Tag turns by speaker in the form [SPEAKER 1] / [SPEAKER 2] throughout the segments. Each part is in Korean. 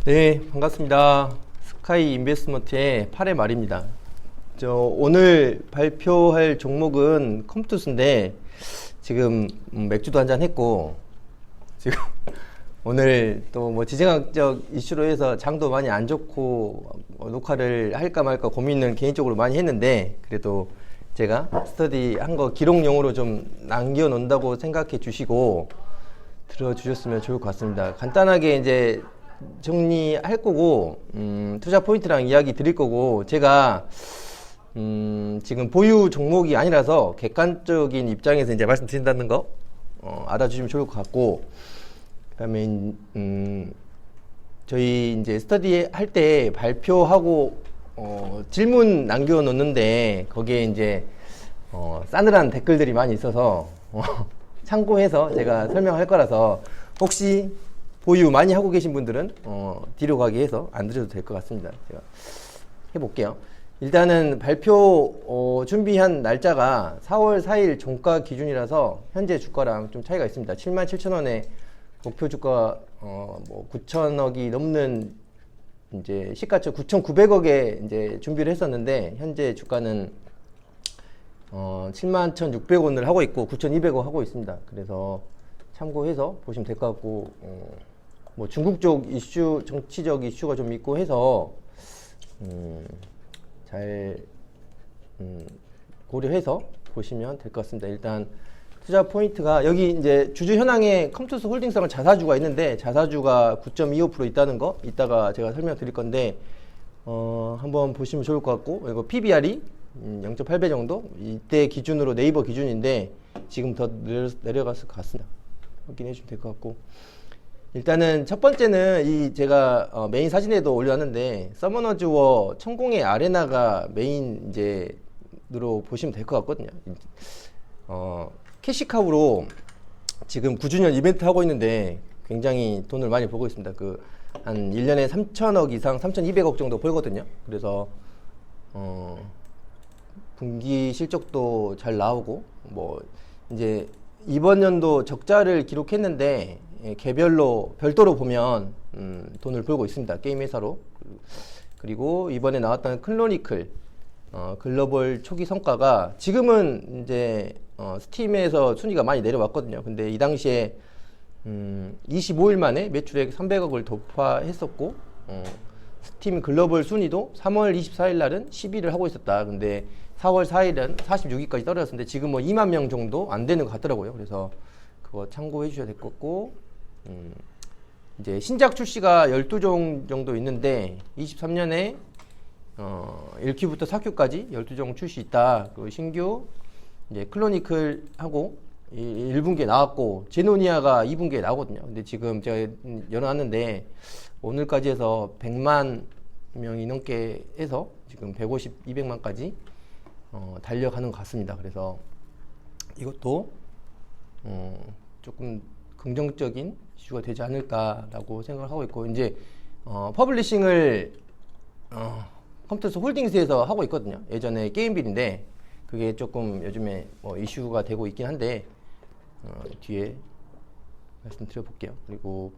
[SPEAKER 1] 네, 반갑습니다. 스카이 인베스트먼트의 8회 말입니다. 오늘 발표할 종목은 컴투스인데, 지금 맥주도 한잔 했고, 지금 오늘 또 뭐 지정학적 이슈로 해서 장도 많이 안 좋고, 녹화를 할까 말까 고민을 개인적으로 많이 했는데, 그래도 제가 스터디 한 거 기록용으로 좀 남겨놓는다고 생각해 주시고, 들어주셨으면 좋을 것 같습니다. 간단하게 이제 정리할 거고, 투자 포인트랑 이야기 드릴 거고, 제가 지금 보유 종목이 아니라서 객관적인 입장에서 이제 말씀드린다는 거 알아주시면 좋을 것 같고, 그다음에 저희 이제 스터디 할 때 발표하고 질문 남겨놓는데 거기에 이제 싸늘한 댓글들이 많이 있어서 참고해서 제가 설명할 거라서 혹시 보유 많이 하고 계신 분들은 뒤로 가게 해서 안 드셔도 될 것 같습니다. 제가 해볼게요. 일단은 발표 준비한 날짜가 4월 4일 종가 기준이라서 현재 주가랑 좀 차이가 있습니다. 77,000원에 목표 주가 뭐 9천억이 넘는 이제 시가총 9,900억에 이제 준비를 했었는데 현재 주가는 71,600원을 하고 있고 9,200원 하고 있습니다. 그래서 참고해서 보시면 될 것 같고, 뭐 중국 쪽 이슈, 정치적 이슈가 좀 있고 해서 잘 고려해서 보시면 될 것 같습니다. 일단 투자 포인트가 여기 이제 주주 현황에 컴투스 홀딩스랑 자사주가 있는데 자사주가 9.25% 있다는 거 이따가 제가 설명드릴 건데 한번 보시면 좋을 것 같고, 이거 PBR이 0.8배 정도 이때 기준으로 네이버 기준인데 지금 더 내려갔을 것 같습니다. 확인해 주시면 될 것 같고, 일단은 첫 번째는 이 제가 메인 사진에도 올려놨는데 서머너즈 워 천공의 아레나가 메인 이제로 보시면 될 것 같거든요. 캐시카우로 지금 9주년 이벤트 하고 있는데 굉장히 돈을 많이 벌고 있습니다. 한 1년에 3천억 이상 3,200억 정도 벌거든요. 그래서 분기 실적도 잘 나오고, 뭐 이제 이번 연도 적자를 기록했는데 개별로 별도로 보면 돈을 벌고 있습니다. 게임 회사로. 그리고 이번에 나왔던 클로니클 글로벌 초기 성과가 지금은 이제 스팀에서 순위가 많이 내려왔거든요. 근데 이 당시에 25일 만에 매출액 300억을 돌파했었고, 스팀 글로벌 순위도 3월 24일 날은 10위를 하고 있었다. 근데 4월 4일은 46위까지 떨어졌는데 지금 뭐 2만 명 정도 안 되는 것 같더라고요. 그래서 그거 참고해 주셔야 될 것 같고, 이제 신작 출시가 12종 정도 있는데 23년에 1Q부터 4Q까지 12종 출시 있다. 그 신규 이제 클로니클 하고 1분기에 나왔고 제노니아가 2분기에 나오거든요. 근데 지금 제가 열어놨는데 오늘까지 해서 100만 명이 넘게 해서 지금 150, 200만까지 달려가는 것 같습니다. 그래서 이것도 조금 긍정적인 이슈가 되지 않을까라고 생각을 하고 있고, 이제 퍼블리싱을 컴투스 홀딩스에서 하고 있거든요. 예전에 게임빌인데 그게 조금 요즘에 이슈가 되고 있긴 한데 뒤에 말씀드려 볼게요. 그리고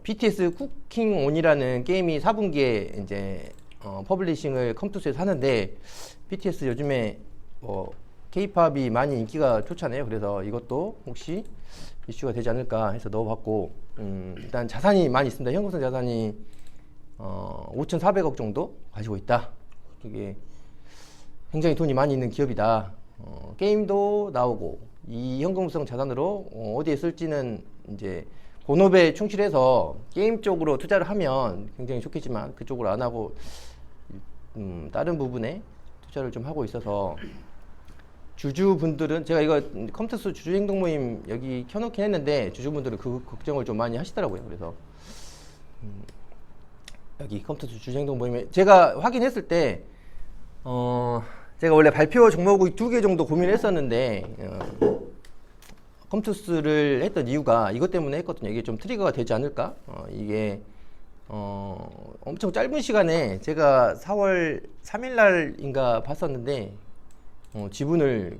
[SPEAKER 1] BTS 쿠킹 온이라는 게임이 4분기에 이제 퍼블리싱을 컴투스에서 하는데 BTS 요즘에 K-팝이 많이 인기가 좋잖아요. 그래서 이것도 혹시 이슈가 되지 않을까 해서 넣어봤고, 일단 자산이 많이 있습니다. 현금성 자산이 5,400억 정도 가지고 있다. 이게 굉장히 돈이 많이 있는 기업이다. 게임도 나오고 이 현금성 자산으로 어디에 쓸지는 이제 본업에 충실해서 게임 쪽으로 투자를 하면 굉장히 좋겠지만 그쪽으로 안 하고 다른 부분에 투자를 좀 하고 있어서, 주주분들은 제가 이거 컴투스 주주행동 모임 여기 켜놓긴 했는데 주주분들은 그 걱정을 좀 많이 하시더라고요. 그래서 여기 컴투스 주주행동 모임에 제가 확인했을 때 제가 원래 발표 종목이 2개 정도 고민을 했었는데 컴투스를 했던 이유가 이것 때문에 했거든요. 이게 좀 트리거가 되지 않을까? 이게 엄청 짧은 시간에 제가 4월 3일 날인가 봤었는데 지분을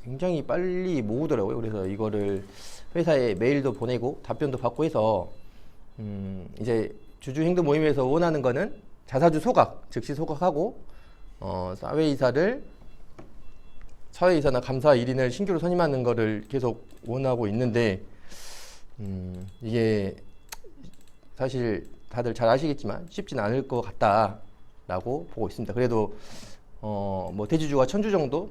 [SPEAKER 1] 굉장히 빨리 모으더라고요. 그래서 이거를 회사에 메일도 보내고 답변도 받고 해서 이제 주주 행동 모임에서 원하는 거는 자사주 소각, 즉시 소각하고 사회이사를 사회이사나 감사 1인을 신규로 선임하는 거를 계속 원하고 있는데 이게 사실 다들 잘 아시겠지만 쉽지는 않을 것 같다라고 보고 있습니다. 그래도 뭐 대주주가 1000주 정도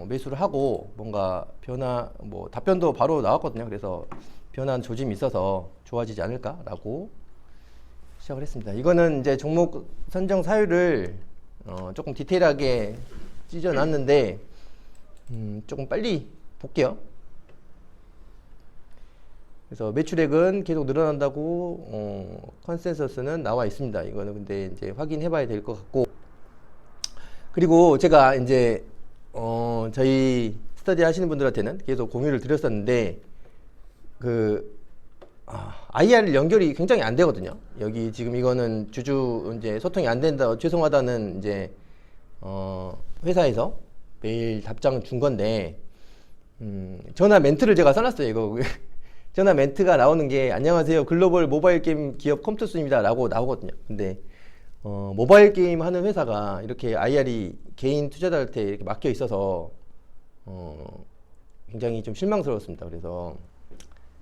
[SPEAKER 1] 매수를 하고 뭔가 변화, 뭐 답변도 바로 나왔거든요. 그래서 변화한 조짐이 있어서 좋아지지 않을까라고 시작을 했습니다. 이거는 이제 종목 선정 사유를 조금 디테일하게 찢어놨는데 조금 빨리 볼게요. 그래서 매출액은 계속 늘어난다고 컨센서스는 나와 있습니다. 이거는 근데 이제 확인해 봐야 될 것 같고, 그리고 제가 이제 저희 스터디 하시는 분들한테는 계속 공유를 드렸었는데 IR 연결이 굉장히 안 되거든요. 여기 지금 이거는 주주 이제 소통이 안 된다, 죄송하다는 이제 회사에서 메일 답장 준 건데 전화 멘트를 제가 써놨어요. 이거 전화 멘트가 나오는 게 안녕하세요, 글로벌 모바일 게임 기업 컴투스입니다 라고 나오거든요. 근데 모바일 게임 하는 회사가 이렇게 IR이 개인 투자자한테 이렇게 맡겨 있어서 굉장히 좀 실망스러웠습니다. 그래서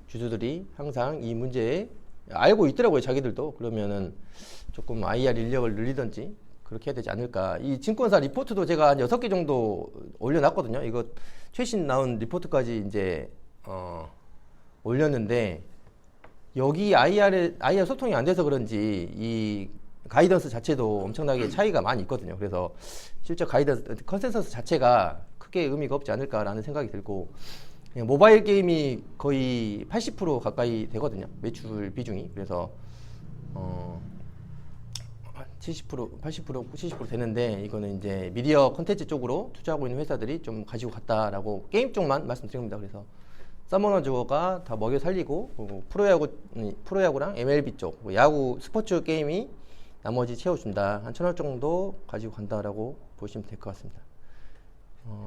[SPEAKER 1] 주주들이 항상 이 문제에 알고 있더라고요. 자기들도. 그러면은 조금 IR 인력을 늘리든지 그렇게 해야 되지 않을까. 이 증권사 리포트도 제가 한 6개 정도 올려놨거든요. 이거 최신 나온 리포트까지 이제 올렸는데, 여기 IR 소통이 안 돼서 그런지 이 가이던스 자체도 엄청나게 차이가 많이 있거든요. 그래서 실제 가이던스 컨센서스 자체가 크게 의미가 없지 않을까라는 생각이 들고, 모바일 게임이 거의 80% 가까이 되거든요. 매출 비중이. 그래서 70%, 80%, 70% 되는데, 이거는 이제 미디어 콘텐츠 쪽으로 투자하고 있는 회사들이 좀 가지고 갔다라고 게임 쪽만 말씀드립니다. 그래서 서머너즈가 다 먹여 살리고, 프로야구랑 MLB 쪽, 야구 스포츠 게임이 나머지 채워준다. 한 1000원 정도 가지고 간다라고 보시면 될 것 같습니다.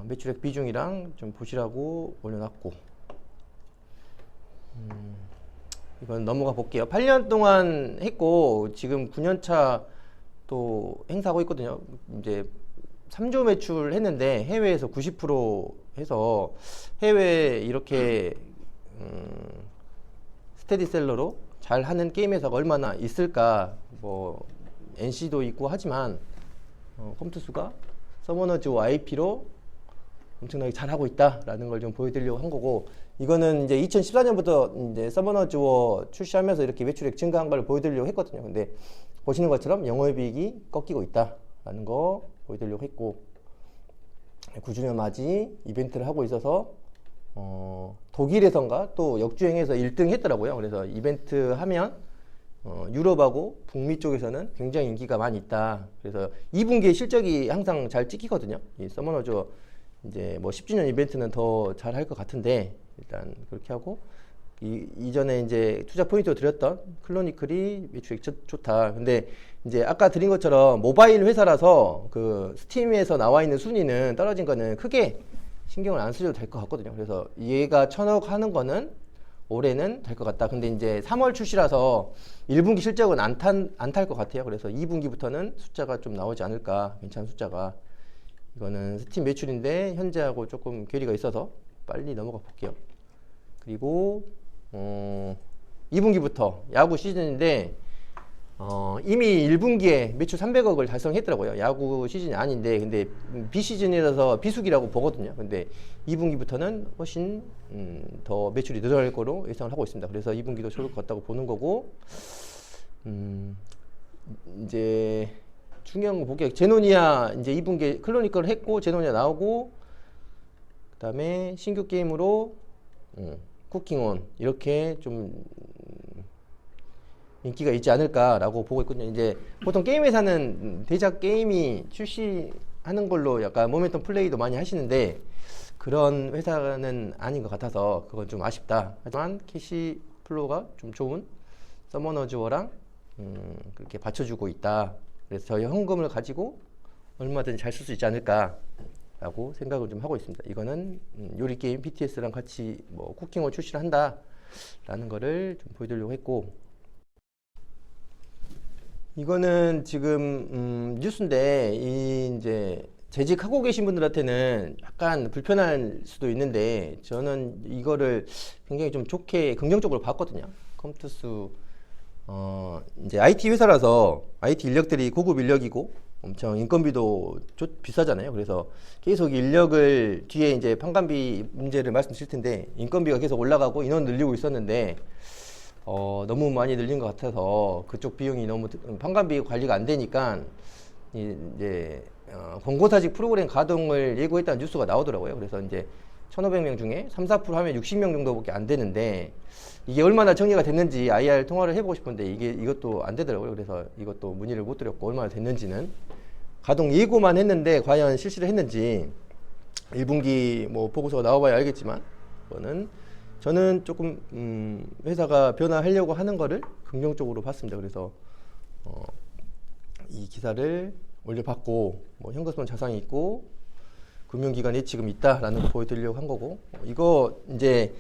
[SPEAKER 1] 매출액 비중이랑 좀 보시라고 올려놨고, 이건 넘어가 볼게요. 8년 동안 했고 지금 9년차 또 행사하고 있거든요. 이제 3조 매출 했는데 해외에서 90% 해서 해외 이렇게 스테디셀러로 잘 하는 게임 회사가 얼마나 있을까. 뭐 NC도 있고 하지만 컴투스가 서머너즈와 IP로 엄청나게 잘하고 있다라는 걸 좀 보여드리려고 한 거고, 이거는 이제 2014년부터 이제 서머너즈워 출시하면서 이렇게 매출액 증가한 걸 보여드리려고 했거든요. 근데 보시는 것처럼 영업이익이 꺾이고 있다라는 거 보여드리려고 했고, 9주년 맞이 이벤트를 하고 있어서 독일에선가 또 역주행해서 1등 했더라고요. 그래서 이벤트 하면 유럽하고 북미 쪽에서는 굉장히 인기가 많이 있다. 그래서 2분기에 실적이 항상 잘 찍히거든요. 이 서머너즈워 이제 뭐 10주년 이벤트는 더 잘 할 것 같은데, 일단 그렇게 하고, 이전에 이제 투자 포인트로 드렸던 클로니클이 매출액 좋다. 근데 이제 아까 드린 것처럼 모바일 회사라서 그 스팀에서 나와 있는 순위는 떨어진 거는 크게 신경을 안 쓰셔도 될 것 같거든요. 그래서 얘가 1000억 하는 거는 올해는 될 것 같다. 근데 이제 3월 출시라서 1분기 실적은 안 탈 것 같아요. 그래서 2분기부터는 숫자가 좀 나오지 않을까. 괜찮은 숫자가. 이거는 스팀 매출인데 현재하고 조금 괴리가 있어서 빨리 넘어가 볼게요. 그리고 2분기부터 야구 시즌인데 이미 1분기에 매출 300억을 달성했더라고요. 야구 시즌이 아닌데, 근데 비시즌이라서 비수기라고 보거든요. 근데 2분기부터는 훨씬 더 매출이 늘어날 거로 예상을 하고 있습니다. 그래서 2분기도 좋을 것 같다고 보는 거고, 이제 중요한 거 볼게요. 제노니아 이제 2분기 클로니컬 했고 제노니아 나오고, 그 다음에 신규 게임으로 쿠킹온 이렇게 좀 인기가 있지 않을까라고 보고 있거든요. 이제 보통 게임 회사는 대작 게임이 출시하는 걸로 약간 모멘텀 플레이도 많이 하시는데, 그런 회사는 아닌 것 같아서 그건 좀 아쉽다. 하지만 캐시 플로우가 좀 좋은 서머너즈워랑 그렇게 받쳐주고 있다. 그래서 저희 현금을 가지고 얼마든지 잘 쓸 수 있지 않을까라고 생각을 좀 하고 있습니다. 이거는 요리 게임 BTS랑 같이 뭐 쿠킹온 출시를 한다라는 거를 좀 보여드리려고 했고, 이거는 지금 뉴스인데 이제 재직하고 계신 분들한테는 약간 불편할 수도 있는데 저는 이거를 굉장히 좀 좋게 긍정적으로 봤거든요. 컴투스 이제 IT 회사라서 IT 인력들이 고급 인력이고 엄청 인건비도 비싸잖아요. 그래서 계속 인력을 뒤에 이제 판관비 문제를 말씀드릴 텐데 인건비가 계속 올라가고 인원 늘리고 있었는데 너무 많이 늘린 것 같아서 그쪽 비용이 너무 판관비 관리가 안 되니까 이제 권고사직 프로그램 가동을 예고했다는 뉴스가 나오더라고요. 그래서 이제 1,500명 중에 3, 4% 하면 60명 정도밖에 안 되는데 이게 얼마나 정리가 됐는지 IR 통화를 해보고 싶은데 이것도 안 되더라고요. 그래서 이것도 문의를 못 드렸고 얼마나 됐는지는 가동 예고만 했는데 과연 실시를 했는지 1분기 뭐 보고서가 나와봐야 알겠지만 저는 조금 회사가 변화하려고 하는 거를 긍정적으로 봤습니다. 그래서 이 기사를 올려봤고 뭐 현금성 자산이 있고 금융기관 예치금 있다라는 거 보여드리려고 한 거고 이거 이제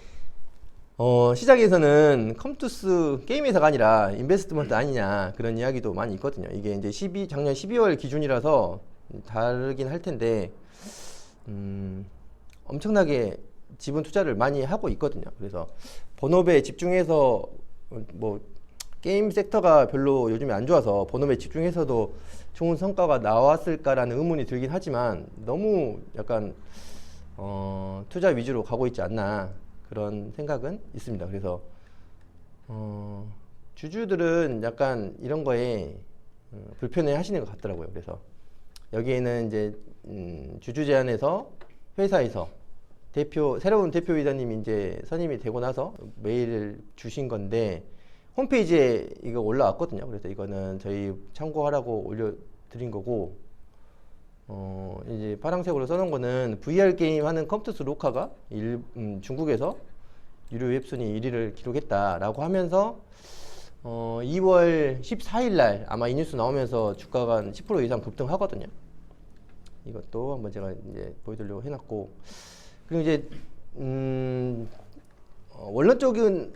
[SPEAKER 1] 시장에서는 컴투스 게임 회사가 아니라 인베스트먼트 아니냐 그런 이야기도 많이 있거든요. 이게 이제 작년 12월 기준이라서 다르긴 할 텐데 엄청나게 지분 투자를 많이 하고 있거든요. 그래서 본업에 집중해서 뭐 게임 섹터가 별로 요즘에 안 좋아서 본업에 집중해서도 좋은 성과가 나왔을까라는 의문이 들긴 하지만 너무 약간 투자 위주로 가고 있지 않나 그런 생각은 있습니다. 그래서 주주들은 약간 이런 거에 불편해 하시는 것 같더라고요. 그래서 여기에는 이제 주주 제안에서 회사에서 새로운 대표이사님이 이제 선임이 되고 나서 메일을 주신 건데 홈페이지에 이거 올라왔거든요. 그래서 이거는 저희 참고하라고 올려드린 거고 이제 파란색으로 써놓은 거는 VR 게임 하는 컴투스 로카가 중국에서 유료 웹순위 1위를 기록했다라고 하면서 2월 14일 날 아마 이 뉴스 나오면서 주가가 10% 이상 급등하거든요. 이것도 한번 제가 이제 보여드리려고 해놨고 그리고 이제 원론적인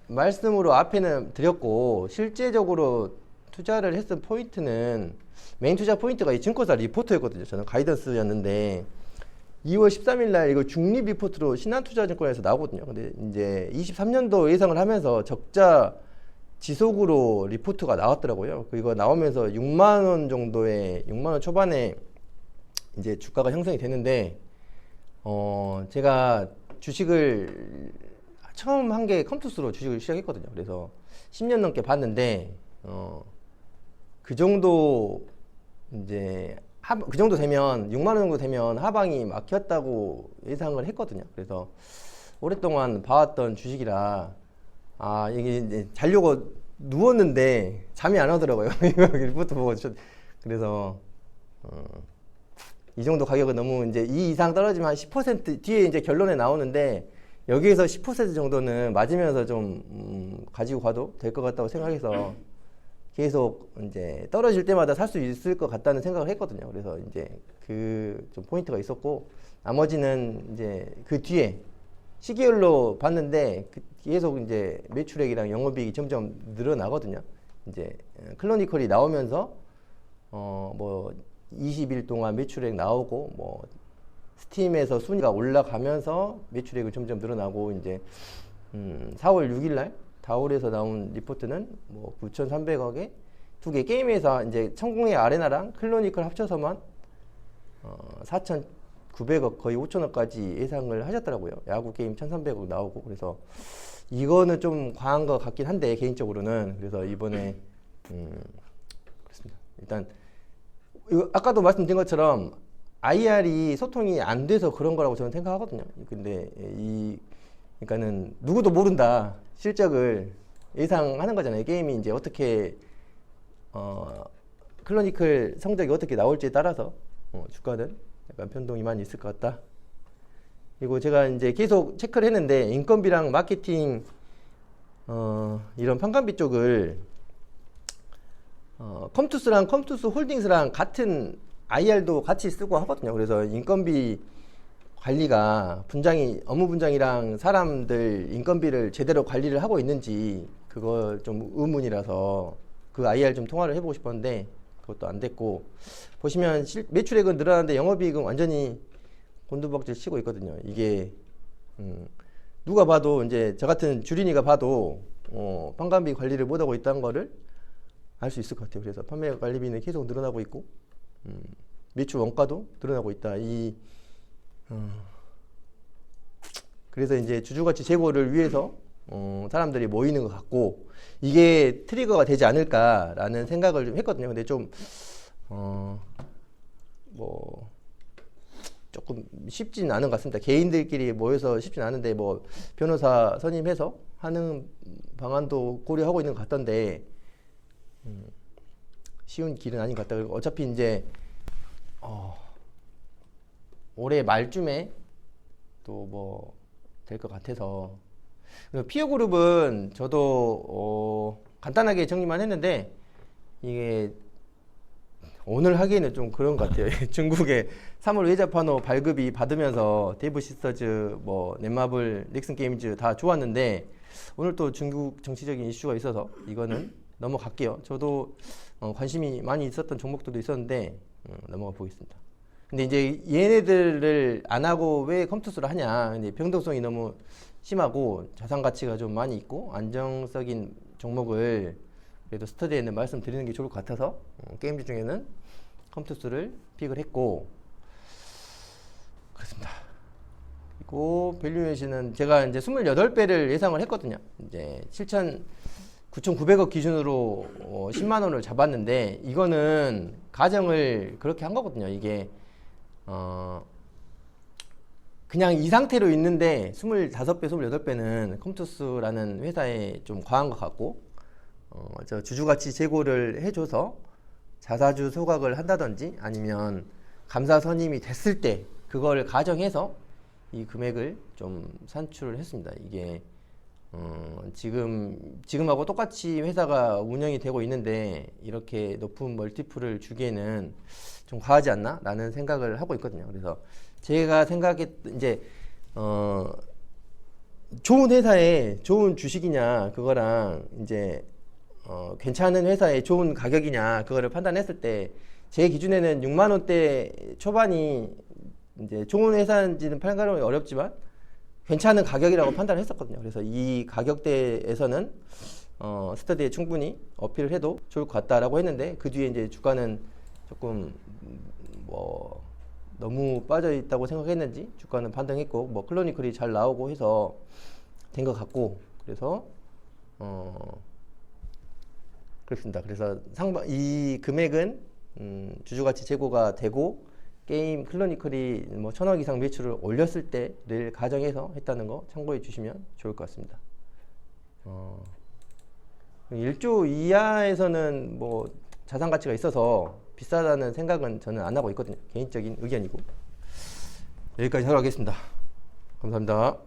[SPEAKER 1] 말씀으로 앞에는 드렸고 실제적으로 투자를 했던 포인트는 메인 투자 포인트가 이 증권사 리포트였거든요. 저는 가이던스였는데 2월 13일 날 이거 중립 리포트로 신한투자증권에서 나오거든요. 근데 이제 23년도 예상을 하면서 적자 지속으로 리포트가 나왔더라고요. 이거 나오면서 6만 원 정도의 6만 원 초반에 이제 주가가 형성이 되는데 제가 주식을 처음 한 게 컴투스로 주식을 시작했거든요. 그래서 10년 넘게 봤는데 그 정도 이제 그 정도 되면 6만 원 정도 되면 하방이 막혔다고 예상을 했거든요. 그래서 오랫동안 봐왔던 주식이라 이게 이제 자려고 누웠는데 잠이 안 오더라고요. 이거 리포트 보고 그래서 이 정도 가격은 너무 이제 이 이상 떨어지면 한 10% 뒤에 이제 결론에 나오는데 여기에서 10% 정도는 맞으면서 좀 가지고 가도 될 것 같다고 생각해서 계속 이제 떨어질 때마다 살 수 있을 것 같다는 생각을 했거든요. 그래서 이제 그 좀 포인트가 있었고 나머지는 이제 그 뒤에 시계열로 봤는데 계속 이제 매출액이랑 영업이익이 점점 늘어나거든요. 이제 클로니컬이 나오면서 뭐 20일 동안 매출액 나오고 뭐 스팀에서 순위가 올라가면서 매출액이 점점 늘어나고 이제 4월 6일 날 다올에서 나온 리포트는 뭐 9,300억에 두 개 게임회사 이제 천공의 아레나랑 클로니컬 합쳐서만 4,900억 거의 5,000억까지 예상을 하셨더라고요. 야구 게임 1,300억 나오고 그래서 이거는 좀 과한 것 같긴 한데 개인적으로는 그래서 이번에 그렇습니다. 일단 이거 아까도 말씀드린 것처럼 IR이 소통이 안 돼서 그런 거라고 저는 생각하거든요. 근데 그러니까는 누구도 모른다. 실적을 예상하는 거잖아요. 게임이 이제 어떻게 클로니클 성적이 어떻게 나올지에 따라서 주가는 약간 변동이 많이 있을 것 같다. 그리고 제가 이제 계속 체크를 했는데 인건비랑 마케팅 이런 판관비 쪽을 컴투스랑 컴투스 홀딩스랑 같은 IR도 같이 쓰고 하거든요. 그래서 인건비 관리가 업무 분장이랑 사람들 인건비를 제대로 관리를 하고 있는지 그거 좀 의문이라서 그 IR 좀 통화를 해보고 싶었는데 그것도 안 됐고, 보시면 매출액은 늘어나는데 영업이익은 완전히 곤두박질 치고 있거든요. 이게 누가 봐도 이제 저 같은 주린이가 봐도 판관비 관리를 못하고 있다는 거를 알 수 있을 것 같아요. 그래서 판매 관리비는 계속 늘어나고 있고 매출 원가도 늘어나고 있다. 그래서 이제 주주가치 제고를 위해서 사람들이 모이는 것 같고, 이게 트리거가 되지 않을까라는 생각을 좀 했거든요. 근데 좀 뭐 조금 쉽진 않은 것 같습니다. 개인들끼리 모여서 쉽진 않은데 뭐 변호사 선임해서 하는 방안도 고려하고 있는 것 같던데 쉬운 길은 아닌 것 같다. 그리고 어차피 이제 올해 말쯤에 또 뭐 될 것 같아서. 그리고 피어그룹은 저도 간단하게 정리만 했는데 이게 오늘 하기에는 좀 그런 것 같아요. 중국의 3월 외자판호 발급이 받으면서 데이브 시스터즈, 뭐 넷마블, 넥슨 게임즈 다 좋았는데 오늘 또 중국 정치적인 이슈가 있어서 이거는 넘어갈게요. 저도 관심이 많이 있었던 종목들도 있었는데 넘어가 보겠습니다. 근데 이제 얘네들을 안 하고 왜 컴투스를 하냐? 근데 변동성이 너무 심하고 자산 가치가 좀 많이 있고 안정적인 종목을 그래도 스터디에는 말씀드리는 게 좋을 것 같아서 게임즈 중에는 컴투스를 픽을 했고, 그렇습니다. 그리고 밸류에이션은 제가 이제 28배를 예상을 했거든요. 이제 9,900억 기준으로 10만 원을 잡았는데 이거는 가정을 그렇게 한 거거든요. 이게 그냥 이 상태로 있는데 25배, 28배는 컴투스라는 회사에 좀 과한 것 같고, 저 주주가치 제고를 해줘서 자사주 소각을 한다든지 아니면 감사 선임이 됐을 때 그걸 가정해서 이 금액을 좀 산출을 했습니다. 이게 지금하고 똑같이 회사가 운영이 되고 있는데 이렇게 높은 멀티플을 주기에는 좀 과하지 않나? 라는 생각을 하고 있거든요. 그래서 제가 이제 좋은 회사에 좋은 주식이냐 그거랑 이제 괜찮은 회사에 좋은 가격이냐 그거를 판단했을 때 제 기준에는 6만 원대 초반이 이제 좋은 회사인지는 판단하기 어렵지만 괜찮은 가격이라고 판단을 했었거든요. 그래서 이 가격대에서는 스터디에 충분히 어필을 해도 좋을 것 같다라고 했는데 그 뒤에 이제 주가는 조금 뭐 너무 빠져 있다고 생각했는지 주가는 반등했고 뭐 클로니클이 잘 나오고 해서 된 것 같고, 그래서 그렇습니다. 그래서 이 금액은 주주가치 제고가 되고 게임 클로니클이 뭐 1,000억 이상 매출을 올렸을 때를 가정해서 했다는 거 참고해 주시면 좋을 것 같습니다. 1조 이하에서는 뭐 자산 가치가 있어서 비싸다는 생각은 저는 안 하고 있거든요. 개인적인 의견이고. 여기까지 하도록 하겠습니다. 감사합니다.